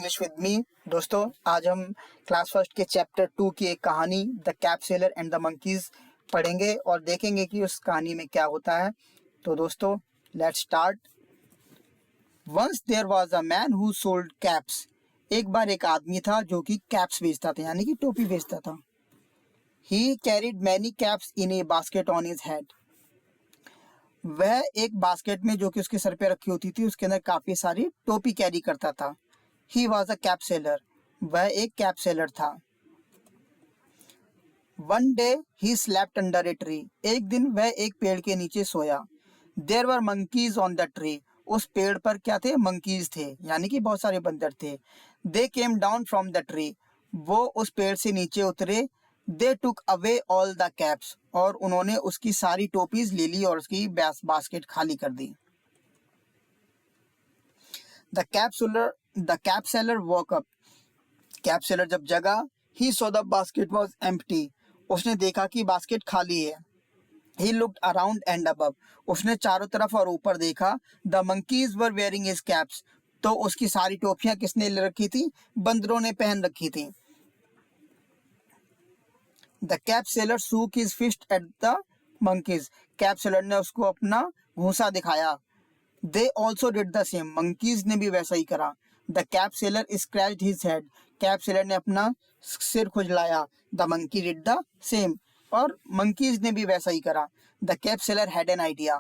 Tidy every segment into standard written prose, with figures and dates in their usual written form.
English with me. दोस्तों, आज हम क्लास फर्स्ट के चैप्टर 2 की एक कहानी the cap seller and the monkeys पढ़ेंगे और देखेंगे कि उस कहानी में क्या होता है। तो दोस्तों, let's start. Once there was a man who sold caps. एक बार एक आदमी था जो कि कैप्स बेचता था, यानी कि टोपी बेचता था। ही carried many caps in A basket on his head. वह एक बास्केट में जो कि उसके सर पे रखी होती थी, उसके अंदर काफी सारी टोपी कैरी करता था। He was a cap seller. वह एक कैप सेलर था। One day he slept under a tree. एक दिन वह एक पेड़ के नीचे सोया। There were monkeys on the tree. उस पेड़ पर क्या थे? मंकीज थे, यानी कि बहुत सारे बंदर थे। They came down from the tree. वो उस पेड़ से नीचे उतरे। They took away all the caps. और उन्होंने उसकी सारी टोपीज ले ली और उसकी बास्केट खाली कर दी। The cap seller woke up. Cap seller जब जगा, he saw the basket was empty. उसने देखा कि बास्केट खाली है। He looked around and above. उसने चारों तरफ और ऊपर देखा। The monkeys were wearing his caps. तो उसकी सारी टोपियां किसने ले रखी थी? बंदरों ने पहन रखी थी। The cap seller shook his fist at the monkeys. Cap seller ने उसको अपना घूंसा दिखाया। They also did the same. Monkeys ने भी वैसा ही करा। The cap seller scratched his head. Cap seller ने अपना सिर खुजलाया। The monkey did the same. और मंकीज ने भी वैसा ही करा। The cap seller had an idea.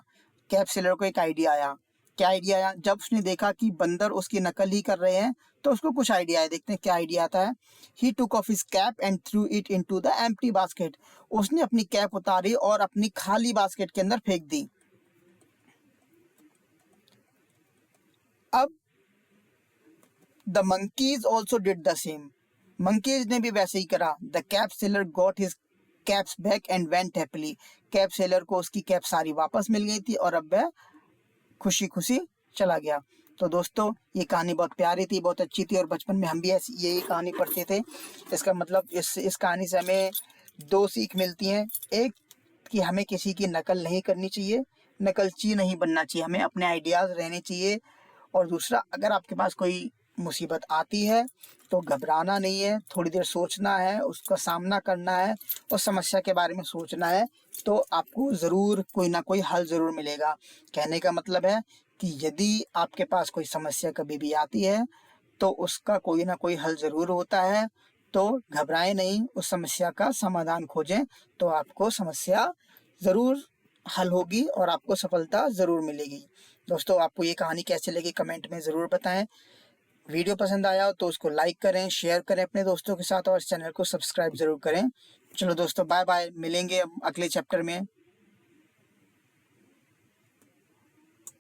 Cap seller को एक आइडिया आया। क्या आइडिया आया? जब उसने देखा कि बंदर उसकी नकल ही कर रहे हैं, तो उसको कुछ आइडिया आया। देखते हैं क्या आइडिया आता है। He took off his cap and threw it into the empty basket. उसने अपनी कैप उतारी और अपनी खाली बास्केट के अंदर फेंक दी। अब the monkeys also did the same. Monkeys ने भी वैसे ही करा। The cap seller got his caps back and went happily. Cap seller को उसकी कैप सारी वापस मिल गई थी और अब वह खुशी खुशी चला गया। तो दोस्तों, ये कहानी बहुत प्यारी थी, बहुत अच्छी थी और बचपन में हम भी ऐसी यही कहानी पढ़ते थे। इसका मतलब इस कहानी से हमें दो सीख मिलती हैं। एक, कि हमें किसी की नकल नहीं करनी चाहिए, नकलची नहीं बनना चाहिए, हमें अपने आइडियाज रहने चाहिए। और दूसरा, अगर आपके पास कोई मुसीबत आती है तो घबराना नहीं है, थोड़ी देर सोचना है, उसका सामना करना है, उस समस्या के बारे में सोचना है, तो आपको ज़रूर कोई ना कोई हल ज़रूर मिलेगा। कहने का मतलब है कि यदि आपके पास कोई समस्या कभी भी आती है तो उसका कोई ना कोई हल ज़रूर होता है। तो घबराएं नहीं, उस समस्या का समाधान खोजें, तो आपको समस्या ज़रूर हल होगी और आपको सफलता ज़रूर मिलेगी। दोस्तों, आपको ये कहानी कैसे लगी कमेंट में ज़रूर बताएं। वीडियो पसंद आया हो तो उसको लाइक करें, शेयर करें अपने दोस्तों के साथ और इस चैनल को सब्सक्राइब ज़रूर करें। चलो दोस्तों, बाय बाय, मिलेंगे अगले चैप्टर में।